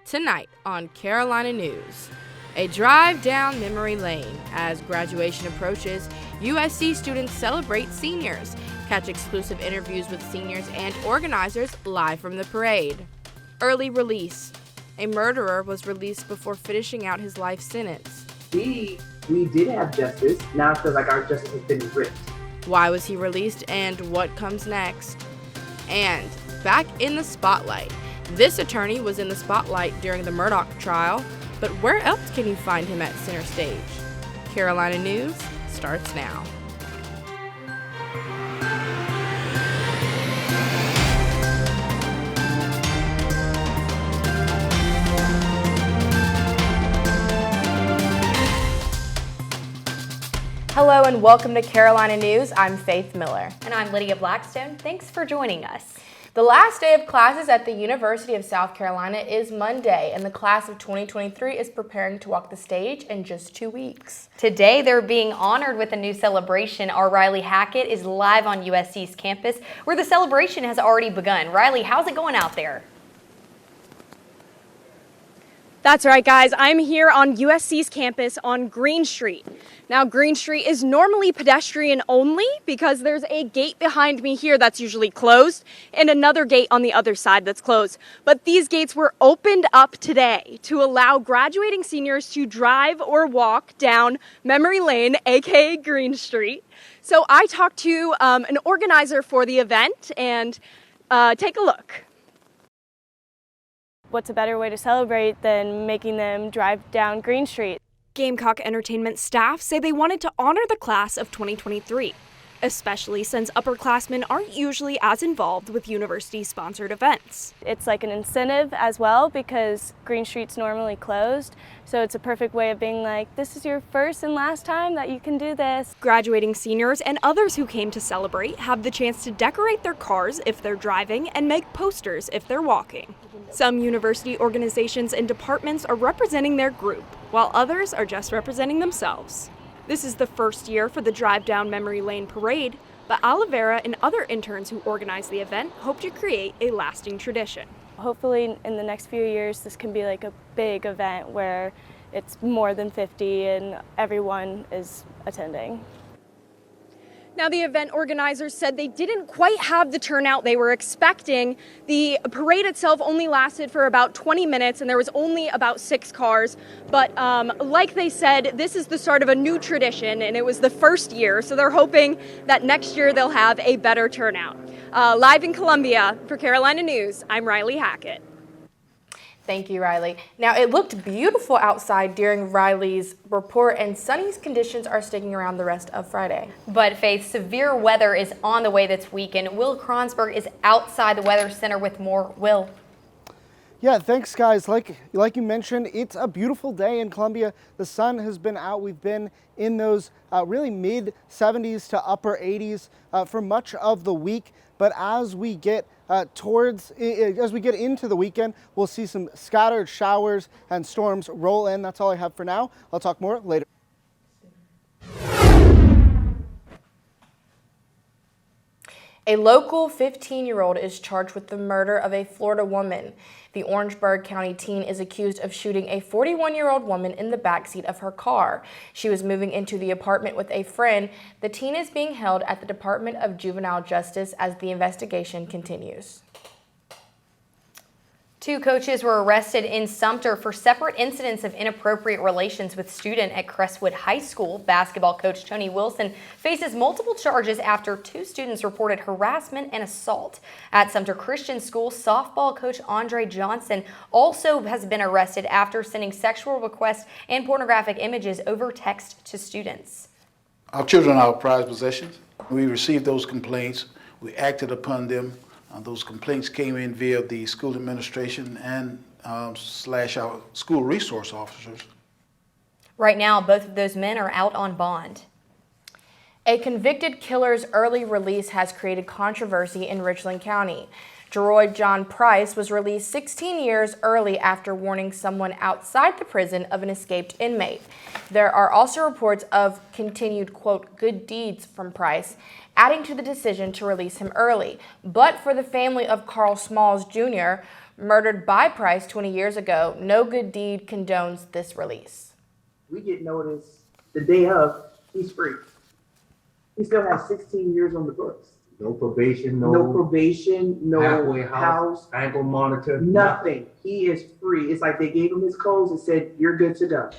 Tonight on Carolina News, a drive down memory lane. As graduation approaches, USC students celebrate seniors. Catch exclusive interviews with seniors and organizers live from the parade. Early release. A murderer was released before finishing out his life sentence. We did have justice. Now it feels like our justice has been ripped. Why was he released and what comes next? And back in the spotlight. This attorney was in the spotlight during the Murdaugh trial, but where else can you find him at center stage? Carolina News starts now. Hello and welcome to Carolina News. I'm Faith Miller. And I'm Lydia Blackstone. Thanks for joining us. The last day of classes at the University of South Carolina is Monday, and the class of 2023 is preparing to walk the stage in just 2 weeks. Today, they're being honored with a new celebration. Our Riley Hackett is live on USC's campus, where the celebration has already begun. Riley, how's it going out there? That's right, guys. I'm here on USC's campus on Green Street. Now, Green Street is normally pedestrian only because there's a gate behind me here that's usually closed and another gate on the other side that's closed. But these gates were opened up today to allow graduating seniors to drive or walk down memory lane, aka Green Street. So I talked to an organizer for the event and take a look. What's a better way to celebrate than making them drive down Green Street? Gamecock Entertainment staff say they wanted to honor the class of 2023, especially since upperclassmen aren't usually as involved with university-sponsored events. It's like an incentive as well because Green Street's normally closed, so it's a perfect way of being like, this is your first and last time that you can do this. Graduating seniors and others who came to celebrate have the chance to decorate their cars if they're driving and make posters if they're walking. Some university organizations and departments are representing their group, while others are just representing themselves. This is the first year for the Drive Down Memory Lane parade, but Olivera and other interns who organize the event hope to create a lasting tradition. Hopefully in the next few years this can be like a big event where it's more than 50 and everyone is attending. Now, the event organizers said they didn't quite have the turnout they were expecting. The parade itself only lasted for about 20 minutes and there was only about 6 cars. But like they said, this is the start of a new tradition and it was the first year. So they're hoping that next year they'll have a better turnout. Live in Columbia for Carolina News, I'm Riley Hackett. Thank you, Riley. Now, it looked beautiful outside during Riley's report, and sunny conditions are sticking around the rest of Friday. But Faith, severe weather is on the way this weekend. Will Kronsberg is outside the Weather Center with more. Will. Yeah, thanks, guys. Like you mentioned, it's a beautiful day in Columbia. The sun has been out. We've been in those really mid 70s to upper 80s for much of the week. But as we get into the weekend, we'll see some scattered showers and storms roll in. That's all I have for now. I'll talk more later. A local 15-year-old is charged with the murder of a Florida woman. The Orangeburg County teen is accused of shooting a 41-year-old woman in the backseat of her car. She was moving into the apartment with a friend. The teen is being held at the Department of Juvenile Justice as the investigation continues. 2 coaches were arrested in Sumter for separate incidents of inappropriate relations with student at Crestwood High School. Basketball coach Tony Wilson faces multiple charges after 2 students reported harassment and assault. At Sumter Christian School, softball coach Andre Johnson also has been arrested after sending sexual requests and pornographic images over text to students. Our children are our prized possessions. We received those complaints. We acted upon them. Those complaints came in via the school administration and slash our school resource officers. Right now, both of those men are out on bond. A convicted killer's early release has created controversy in Richland County. Geroid John Price was released 16 years early after warning someone outside the prison of an escaped inmate. There are also reports of continued, quote, good deeds from Price, adding to the decision to release him early. But for the family of Carl Smalls Jr., murdered by Price 20 years ago, no good deed condones this release. We get notice the day of, he's free. He still has 16 years on the books. No probation, no halfway house, ankle monitor, nothing. He is free. It's like they gave him his clothes and said, you're good to go.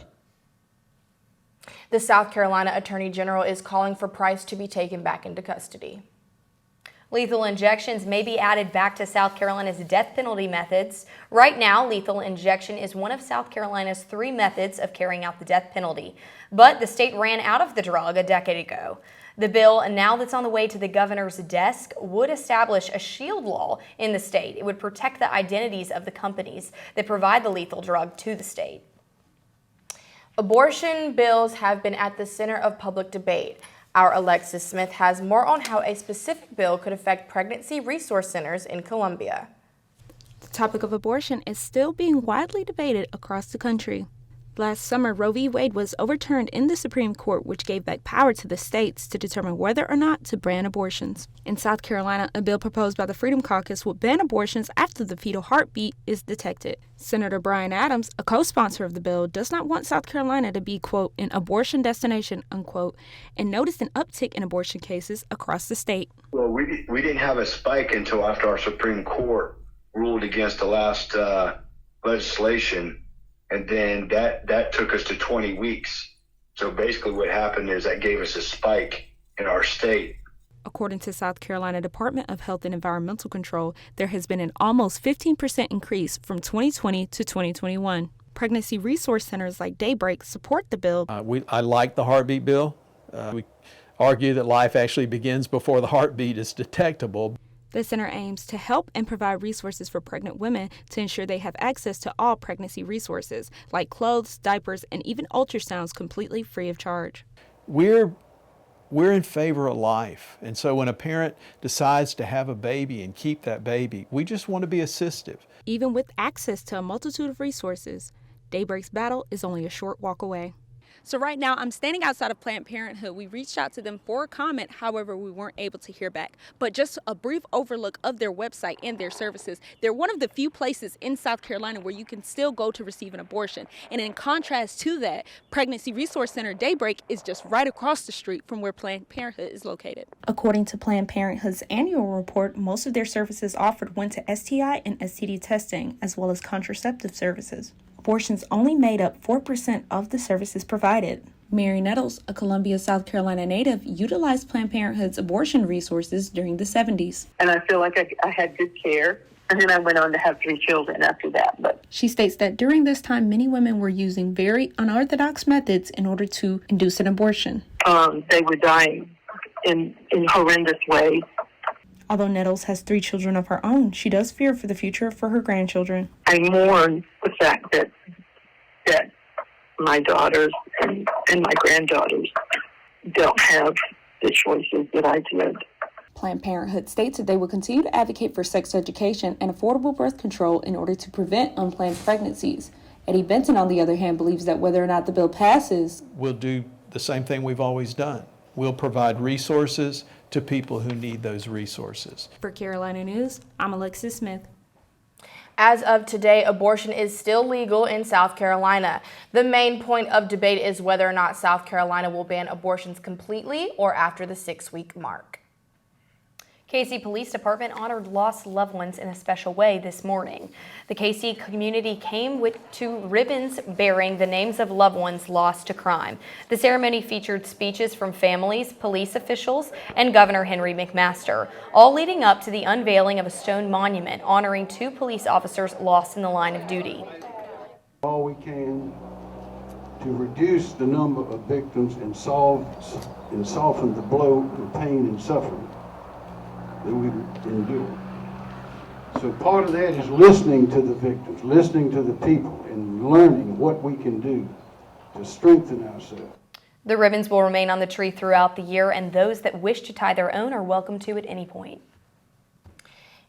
The South Carolina Attorney General is calling for Price to be taken back into custody. Lethal injections may be added back to South Carolina's death penalty methods. Right now, lethal injection is one of South Carolina's 3 methods of carrying out the death penalty. But the state ran out of the drug a decade ago. The bill, now that's on the way to the governor's desk, would establish a shield law in the state. It would protect the identities of the companies that provide the lethal drug to the state. Abortion bills have been at the center of public debate. Our Alexis Smith has more on how a specific bill could affect pregnancy resource centers in Columbia. The topic of abortion is still being widely debated across the country. Last summer, Roe v. Wade was overturned in the Supreme Court, which gave back power to the states to determine whether or not to ban abortions. In South Carolina, a bill proposed by the Freedom Caucus will ban abortions after the fetal heartbeat is detected. Senator Bryan Adams, a co-sponsor of the bill, does not want South Carolina to be, quote, an abortion destination, unquote, and noticed an uptick in abortion cases across the state. Well, we didn't have a spike until after our Supreme Court ruled against the last legislation. And then that took us to 20 weeks. So basically what happened is that gave us a spike in our state. According to South Carolina Department of Health and Environmental Control, there has been an almost 15% increase from 2020 to 2021. Pregnancy resource centers like Daybreak support the bill. I like the heartbeat bill. We argue that life actually begins before the heartbeat is detectable. The center aims to help and provide resources for pregnant women to ensure they have access to all pregnancy resources, like clothes, diapers, and even ultrasounds completely free of charge. We're in favor of life, and so when a parent decides to have a baby and keep that baby, we just want to be assistive. Even with access to a multitude of resources, Daybreak's battle is only a short walk away. So right now, I'm standing outside of Planned Parenthood. We reached out to them for a comment, however, we weren't able to hear back. But just a brief overlook of their website and their services. They're one of the few places in South Carolina where you can still go to receive an abortion. And in contrast to that, Pregnancy Resource Center Daybreak is just right across the street from where Planned Parenthood is located. According to Planned Parenthood's annual report, most of their services offered went to STI and STD testing, as well as contraceptive services. Abortions only made up 4% of the services provided. Mary Nettles, a Columbia, South Carolina native, utilized Planned Parenthood's abortion resources during the 70s. And I feel like I had good care. And then I went on to have 3 children after that. But she states that during this time, many women were using very unorthodox methods in order to induce an abortion. They were dying in horrendous ways. Although Nettles has 3 children of her own, she does fear for the future for her grandchildren. I mourn the fact that my daughters and my granddaughters don't have the choices that I did. Planned Parenthood states that they will continue to advocate for sex education and affordable birth control in order to prevent unplanned pregnancies. Eddie Benton, on the other hand, believes that whether or not the bill passes, we'll do the same thing we've always done. We'll provide resources to people who need those resources. For Carolina News, I'm Alexis Smith. As of today, abortion is still legal in South Carolina. The main point of debate is whether or not South Carolina will ban abortions completely or after the 6-week mark. KC Police Department honored lost loved ones in a special way this morning. The KC community came with 2 ribbons bearing the names of loved ones lost to crime. The ceremony featured speeches from families, police officials, and Governor Henry McMaster, all leading up to the unveiling of a stone monument honoring 2 police officers lost in the line of duty. All we can to reduce the number of victims and soften the blow and pain and suffering that we endure. So part of that is listening to the victims, listening to the people, and learning what we can do to strengthen ourselves. The ribbons will remain on the tree throughout the year, and those that wish to tie their own are welcome to at any point.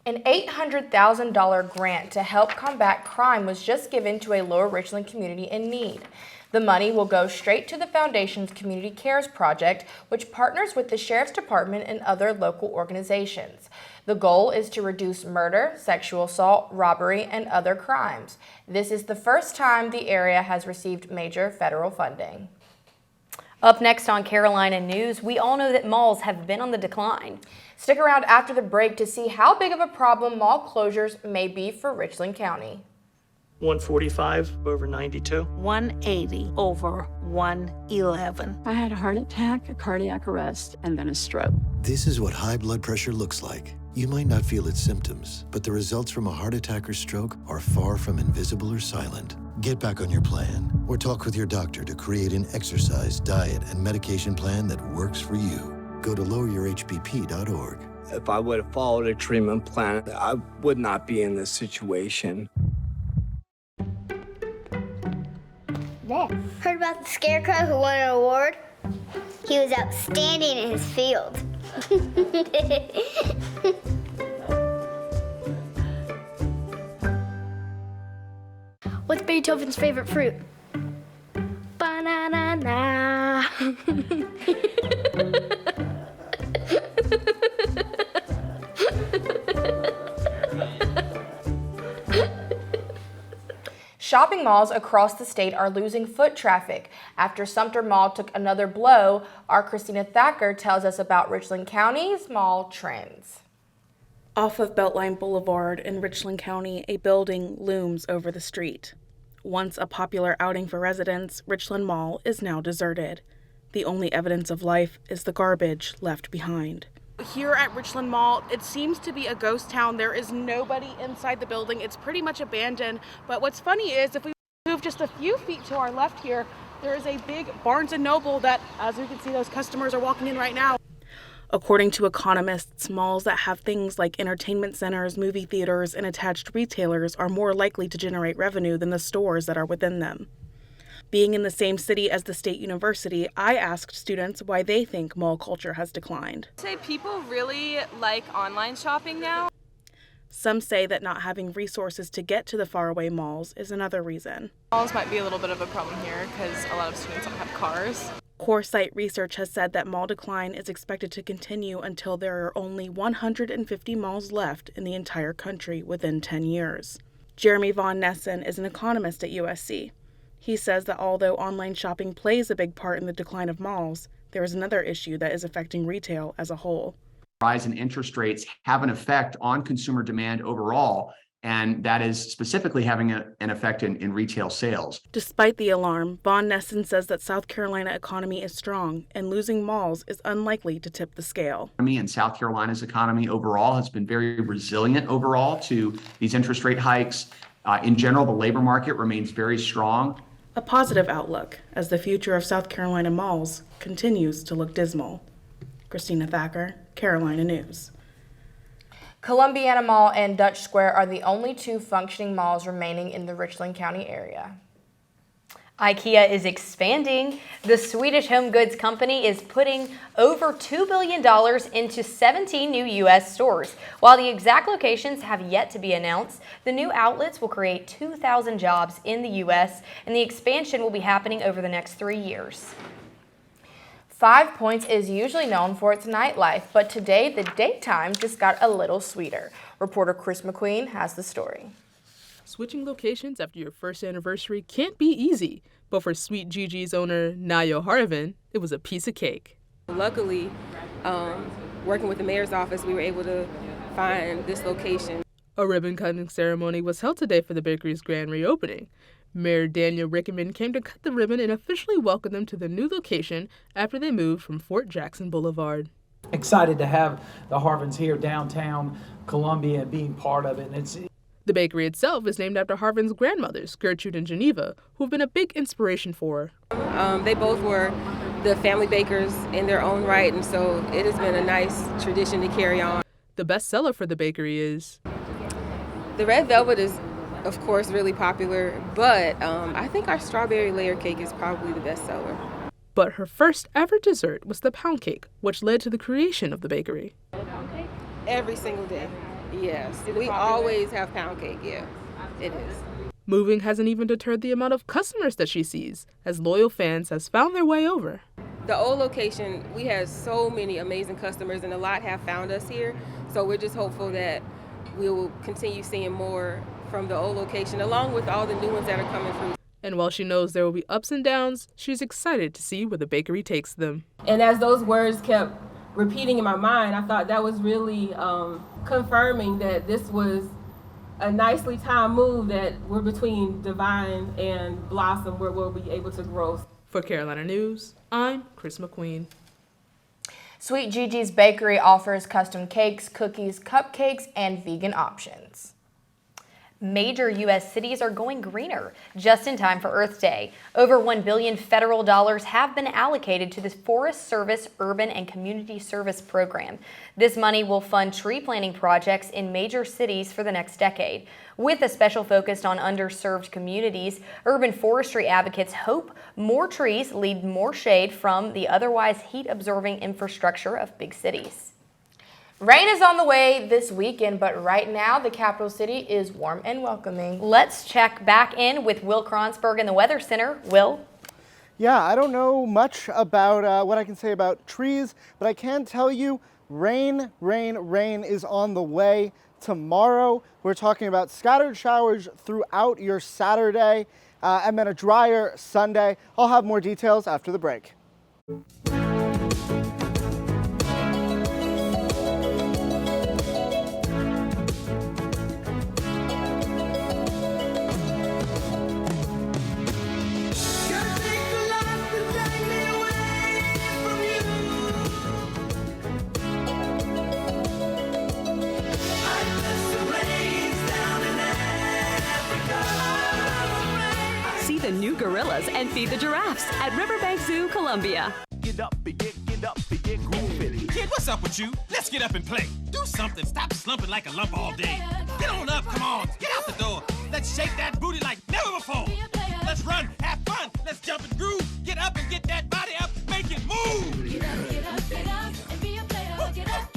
An $800,000 grant to help combat crime was just given to a Lower Richland community in need. The money will go straight to the Foundation's Community Cares Project, which partners with the Sheriff's Department and other local organizations. The goal is to reduce murder, sexual assault, robbery, and other crimes. This is the first time the area has received major federal funding. Up next on Carolina News, we all know that malls have been on the decline. Stick around after the break to see how big of a problem mall closures may be for Richland County. 145 over 92. 180 over 111. I had a heart attack, a cardiac arrest, and then a stroke. This is what high blood pressure looks like. You might not feel its symptoms, but the results from a heart attack or stroke are far from invisible or silent. Get back on your plan or talk with your doctor to create an exercise, diet, and medication plan that works for you. Go to loweryourhbp.org. If I would have followed a treatment plan, I would not be in this situation. Heard about the scarecrow who won an award? He was outstanding in his field. What's Beethoven's favorite fruit? Banana. Shopping malls across the state are losing foot traffic. After Sumter Mall took another blow, our Christina Thacker tells us about Richland County's mall trends. Off of Beltline Boulevard in Richland County, a building looms over the street. Once a popular outing for residents, Richland Mall is now deserted. The only evidence of life is the garbage left behind. Here at Richland Mall, it seems to be a ghost town. There is nobody inside the building. It's pretty much abandoned. But what's funny is if we move just a few feet to our left here, there is a big Barnes & Noble that, as you can see, those customers are walking in right now. According to economists, malls that have things like entertainment centers, movie theaters, and attached retailers are more likely to generate revenue than the stores that are within them. Being in the same city as the State University, I asked students why they think mall culture has declined. Say people really like online shopping now. Some say that not having resources to get to the faraway malls is another reason. Malls might be a little bit of a problem here because a lot of students don't have cars. CoreSite research has said that mall decline is expected to continue until there are only 150 malls left in the entire country within 10 years. Jeremy Von Nessen is an economist at USC. He says that although online shopping plays a big part in the decline of malls, there is another issue that is affecting retail as a whole. Rise in interest rates have an effect on consumer demand overall, and that is specifically having an effect in retail sales. Despite the alarm, Von Nessen says that South Carolina economy is strong, and losing malls is unlikely to tip the scale. And South Carolina's economy overall has been very resilient overall to these interest rate hikes. In general, the labor market remains very strong. A positive outlook as the future of South Carolina malls continues to look dismal. Christina Thacker, Carolina News. Columbiana Mall and Dutch Square are the only two functioning malls remaining in the Richland County area. IKEA is expanding. The Swedish home goods company is putting over $2 billion into 17 new U.S. stores. While the exact locations have yet to be announced, the new outlets will create 2,000 jobs in the U.S., and the expansion will be happening over the next 3 years. 5 Points is usually known for its nightlife, but today the daytime just got a little sweeter. Reporter Chris McQueen has the story. Switching locations after your first anniversary can't be easy, but for Sweet Gigi's owner, Nayo Harvin, it was a piece of cake. Luckily, working with the mayor's office, we were able to find this location. A ribbon-cutting ceremony was held today for the bakery's grand reopening. Mayor Daniel Rickman came to cut the ribbon and officially welcome them to the new location after they moved from Fort Jackson Boulevard. Excited to have the Harvins here downtown Columbia and being part of it. The bakery itself is named after Harvin's grandmothers, Gertrude and Geneva, who've been a big inspiration for her. They both were the family bakers in their own right, and so it has been a nice tradition to carry on. The best seller for the bakery is? The red velvet is, of course, really popular, but I think our strawberry layer cake is probably the best seller. But her first ever dessert was the pound cake, which led to the creation of the bakery. Every single day. Yes, we always have pound cake, yeah, it is. Moving hasn't even deterred the amount of customers that she sees, as loyal fans has found their way over. The old location, we had so many amazing customers, and a lot have found us here. So we're just hopeful that we will continue seeing more from the old location, along with all the new ones that are coming through. And while she knows there will be ups and downs, she's excited to see where the bakery takes them. And as those words kept repeating in my mind, I thought that was really confirming that this was a nicely timed move, that we're between Divine and Blossom, where we'll be able to grow. For Carolina News, I'm Chris McQueen. Sweet Gigi's Bakery offers custom cakes, cookies, cupcakes, and vegan options. Major U.S. cities are going greener just in time for Earth Day. Over $1 billion federal dollars have been allocated to the Forest Service Urban and Community Service Program. This money will fund tree planting projects in major cities for the next decade. With a special focus on underserved communities, urban forestry advocates hope more trees lead more shade from the otherwise heat-absorbing infrastructure of big cities. Rain is on the way this weekend, but right now the capital city is warm and welcoming. Let's check back in with Will Kronsberg in the Weather Center. Will? Yeah, I don't know much about what I can say about trees, but I can tell you rain is on the way tomorrow. We're talking about scattered showers throughout your Saturday and then a drier Sunday. I'll have more details after the break. See the new gorillas and feed the giraffes at Riverbank Zoo, Columbia. Get up and get groovy. Kid, what's up with you? Let's get up and play. Do something. Stop slumping like a lump all day. Get on up, come on. Get out the door. Let's shake that booty like never before. Let's run, have fun. Let's jump and groove. Get up and get that body up. Make it move. Get up, and be a player. Get up.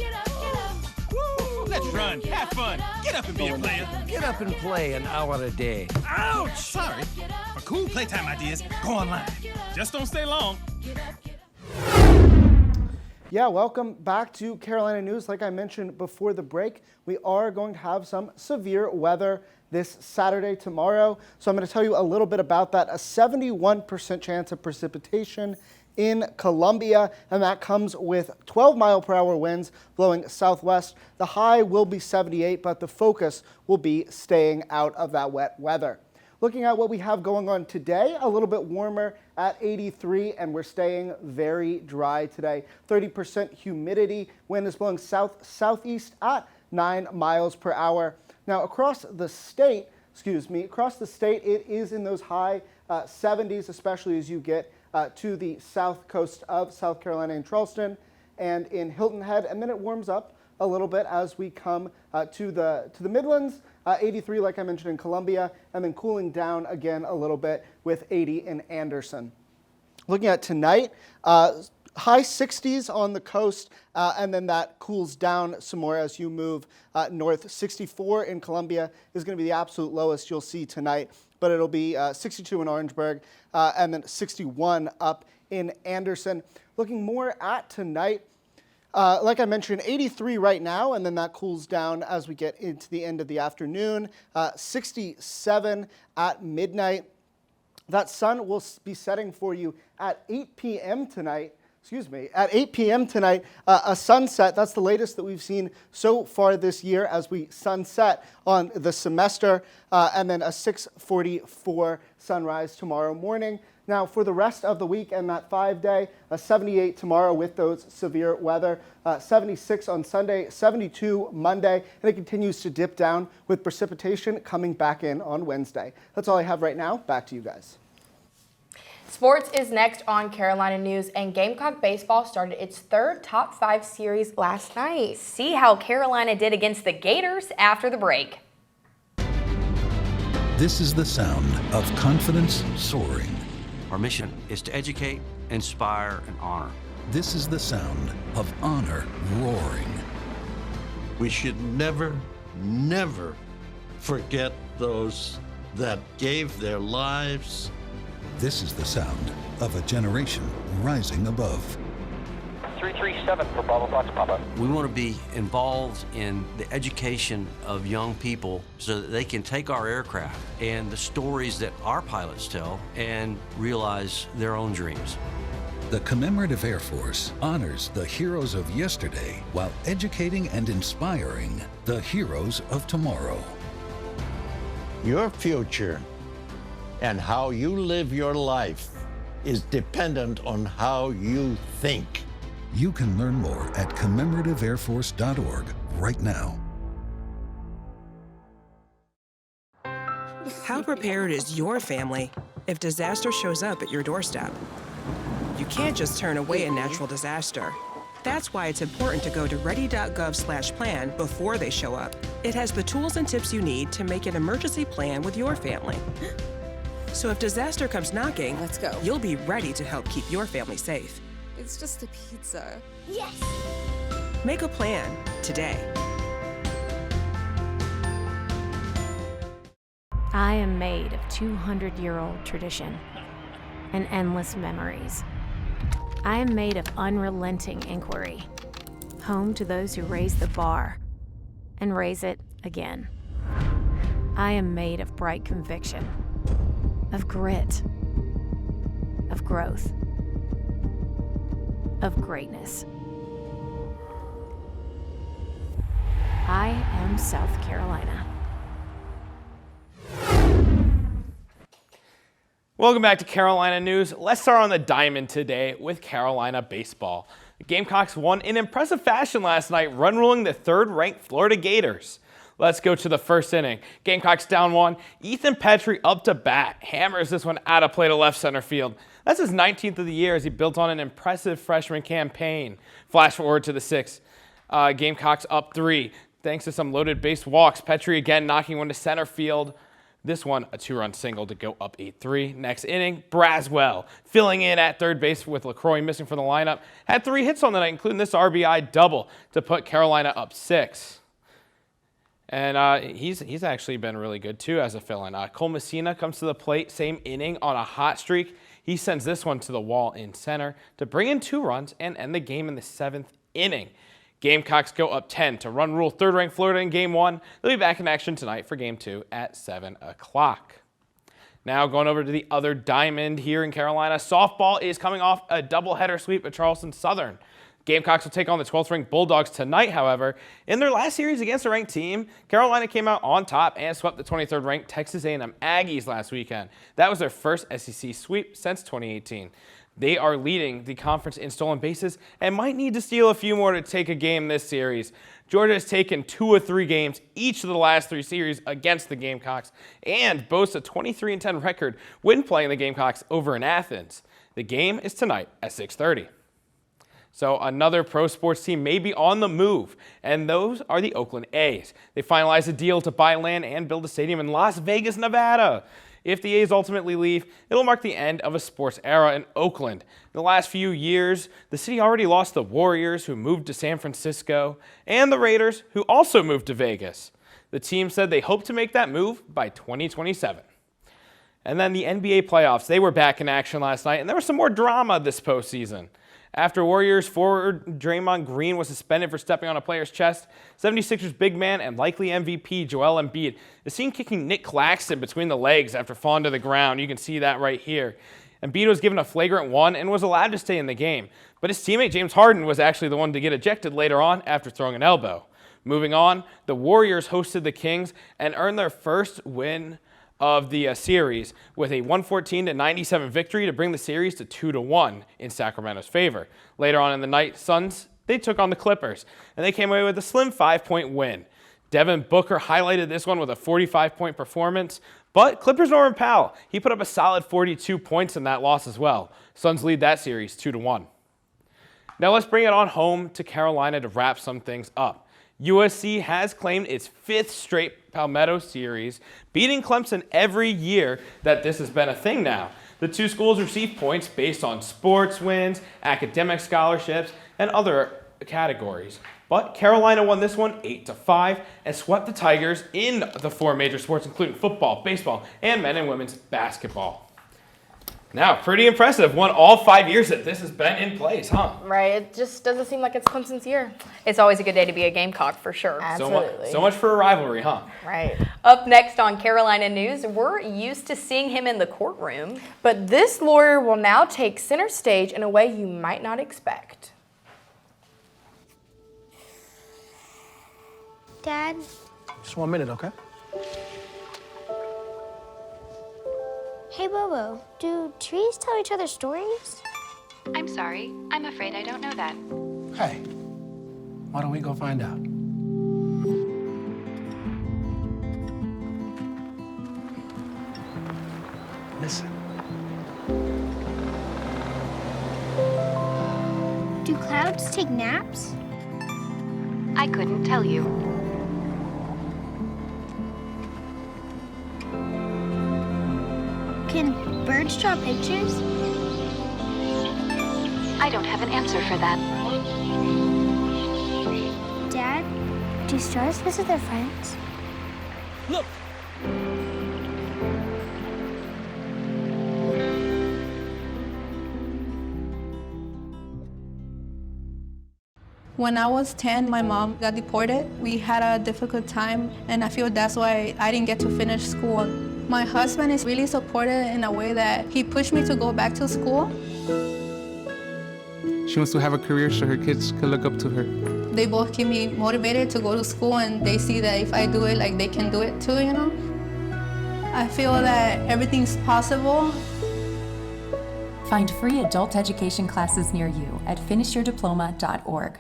Woo. Let's run, have fun. Get up and be a player. Get up and play an hour a day. Ouch! Sorry. For cool playtime ideas, go online. Just don't stay long. Yeah, welcome back to Carolina News. Like I mentioned before the break, we are going to have some severe weather this Saturday, tomorrow. So I'm going to tell you a little bit about that. A 71% chance of precipitation in Columbia, and that comes with 12-mile-per-hour winds blowing southwest. The high will be 78, but the focus will be staying out of that wet weather. Looking at what we have going on today, a little bit warmer at 83, and we're staying very dry today. 30% humidity. Wind is blowing southeast at 9 miles per hour. Now across the state, it is in those high 70s, especially as you get to the south coast of South Carolina in Charleston and in Hilton Head, and then it warms up a little bit as we come to the Midlands. 83, like I mentioned, in Columbia, and then cooling down again a little bit with 80 in Anderson. Looking at tonight, high 60s on the coast, and then that cools down some more as you move north. 64 in Columbia is going to be the absolute lowest you'll see tonight, but it'll be 62 in Orangeburg, and then 61 up in Anderson. Looking more at tonight, like I mentioned, 83 right now, and then that cools down as we get into the end of the afternoon. 67 at midnight. That sun will be setting for you at 8 p.m. tonight. At 8 p.m. tonight, a sunset. That's the latest that we've seen so far this year as we sunset on the semester, and then a 6:44 sunrise tomorrow morning. Now, for the rest of the week and that 5-day, a 78 tomorrow with those severe weather, 76 on Sunday, 72 Monday, and it continues to dip down with precipitation coming back in on Wednesday. That's all I have right now. Back to you guys. Sports is next on Carolina News, and Gamecock baseball started its third top 5 series last night. See how Carolina did against the Gators after the break. This is the sound of confidence soaring. Our mission is to educate, inspire, and honor. This is the sound of honor roaring. We should never never forget those that gave their lives. This is the sound of a generation rising above. 337 for Bravo Fox Papa. We want to be involved in the education of young people so that they can take our aircraft and the stories that our pilots tell and realize their own dreams. The Commemorative Air Force honors the heroes of yesterday while educating and inspiring the heroes of tomorrow. Your future and how you live your life is dependent on how you think. You can learn more at commemorativeairforce.org right now. How prepared is your family if disaster shows up at your doorstep? You can't just turn away a natural disaster. That's why it's important to go to ready.gov/plan before they show up. It has the tools and tips you need to make an emergency plan with your family. So if disaster comes knocking, let's go. You'll be ready to help keep your family safe. It's just a pizza. Yes! Make a plan today. I am made of 200-year-old tradition and endless memories. I am made of unrelenting inquiry, home to those who raise the bar and raise it again. I am made of bright conviction, of grit, of growth, of greatness. I am South Carolina. Welcome back to Carolina News. Let's start on the diamond today with Carolina baseball. The Gamecocks won in impressive fashion last night, run-ruling the third-ranked Florida Gators. Let's go to the first inning. Gamecocks down 1. Ethan Petrie up to bat. Hammers this one out of play to left center field. That's his 19th of the year as he built on an impressive freshman campaign. Flash forward to the 6th. Gamecocks up 3. Thanks to some loaded base walks, Petrie again knocking one to center field. This one, a 2-run single to go up 8-3. Next inning, Braswell filling in at third base with LaCroix missing from the lineup. Had 3 hits on the night, including this RBI double to put Carolina up 6. And he's actually been really good, too, as a fill-in. Cole Messina comes to the plate, same inning on a hot streak. He sends this one to the wall in center to bring in 2 runs and end the game in the 7th inning. Gamecocks go up 10 to run-rule third-ranked Florida in Game 1. They'll be back in action tonight for Game 2 at 7 o'clock. Now going over to the other diamond here in Carolina. Softball is coming off a doubleheader sweep at Charleston Southern. Gamecocks will take on the 12th-ranked Bulldogs tonight, however. In their last series against a ranked team, Carolina came out on top and swept the 23rd-ranked Texas A&M Aggies last weekend. That was their first SEC sweep since 2018. They are leading the conference in stolen bases and might need to steal a few more to take a game this series. Georgia has taken 2 of 3 games each of the last 3 series against the Gamecocks and boasts a 23-10 record when playing the Gamecocks over in Athens. The game is tonight at 6:30. So another pro sports team may be on the move, and those are the Oakland A's. They finalized a deal to buy land and build a stadium in Las Vegas, Nevada. If the A's ultimately leave, it'll mark the end of a sports era in Oakland. In the last few years, the city already lost the Warriors, who moved to San Francisco, and the Raiders, who also moved to Vegas. The team said they hope to make that move by 2027. And then the NBA playoffs, they were back in action last night, and there was some more drama this postseason. After Warriors forward Draymond Green was suspended for stepping on a player's chest, 76ers big man and likely MVP Joel Embiid is seen kicking Nick Claxton between the legs after falling to the ground. You can see that right here. Embiid was given a flagrant 1 and was allowed to stay in the game, but his teammate James Harden was actually the one to get ejected later on after throwing an elbow. Moving on, the Warriors hosted the Kings and earned their first win of the series with a 114-97 victory to bring the series to 2-1 in Sacramento's favor. Later on in the night, Suns, they took on the Clippers, and they came away with a slim 5-point win. Devin Booker highlighted this one with a 45-point performance, but Clippers Norman Powell, he put up a solid 42 points in that loss as well. Suns lead that series 2-1. Now let's bring it on home to Carolina to wrap some things up. USC has claimed its 5th straight Palmetto Series, beating Clemson every year that this has been a thing now. The 2 schools receive points based on sports wins, academic scholarships, and other categories. But Carolina won this one 8-5 and swept the Tigers in the 4 major sports, including football, baseball, and men and women's basketball. Now, pretty impressive. Won all 5 years that this has been in place, huh? Right. It just doesn't seem like it's Clemson's year. It's always a good day to be a Gamecock for sure. Absolutely. So much for a rivalry, huh? Right. Up next on Carolina News, we're used to seeing him in the courtroom. But this lawyer will now take center stage in a way you might not expect. Dad? Just 1 minute, okay? Hey, Bobo, do trees tell each other stories? I'm sorry. I'm afraid I don't know that. Hey, why don't we go find out? Listen. Do clouds take naps? I couldn't tell you. Can birds draw pictures? I don't have an answer for that. Dad, do stars visit their friends? Look! When I was 10, my mom got deported. We had a difficult time, and I feel that's why I didn't get to finish school. My husband is really supportive in a way that he pushed me to go back to school. She wants to have a career so her kids can look up to her. They both keep me motivated to go to school, and they see that if I do it, like they can do it too, you know? I feel that everything's possible. Find free adult education classes near you at finishyourdiploma.org.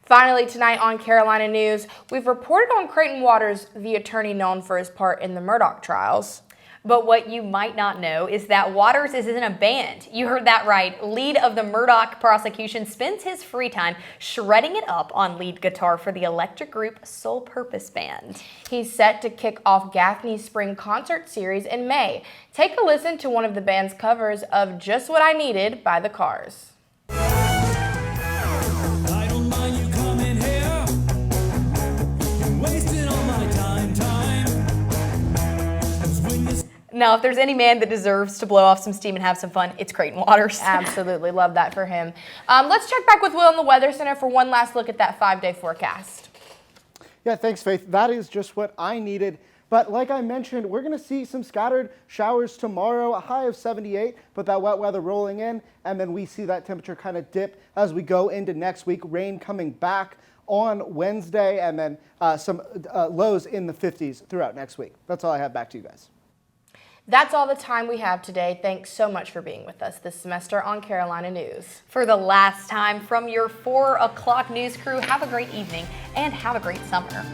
Finally tonight on Carolina News, we've reported on Creighton Waters, the attorney known for his part in the Murdaugh trials. But what you might not know is that Waters is in a band. You heard that right. Lead of the Murdaugh prosecution spends his free time shredding it up on lead guitar for the electric group Soul Purpose Band. He's set to kick off Gaffney's spring concert series in May. Take a listen to one of the band's covers of Just What I Needed by The Cars. Now, if there's any man that deserves to blow off some steam and have some fun, it's Creighton Waters. Absolutely. Love that for him. Let's check back with Will in the Weather Center for one last look at that 5-day forecast. Yeah, thanks, Faith. That is just what I needed. But like I mentioned, we're going to see some scattered showers tomorrow, a high of 78, but that wet weather rolling in, and then we see that temperature kind of dip as we go into next week. Rain coming back on Wednesday, and then some lows in the 50s throughout next week. That's all I have. Back to you guys. That's all the time we have today. Thanks so much for being with us this semester on Carolina News. For the last time from your 4 o'clock news crew, have a great evening and have a great summer.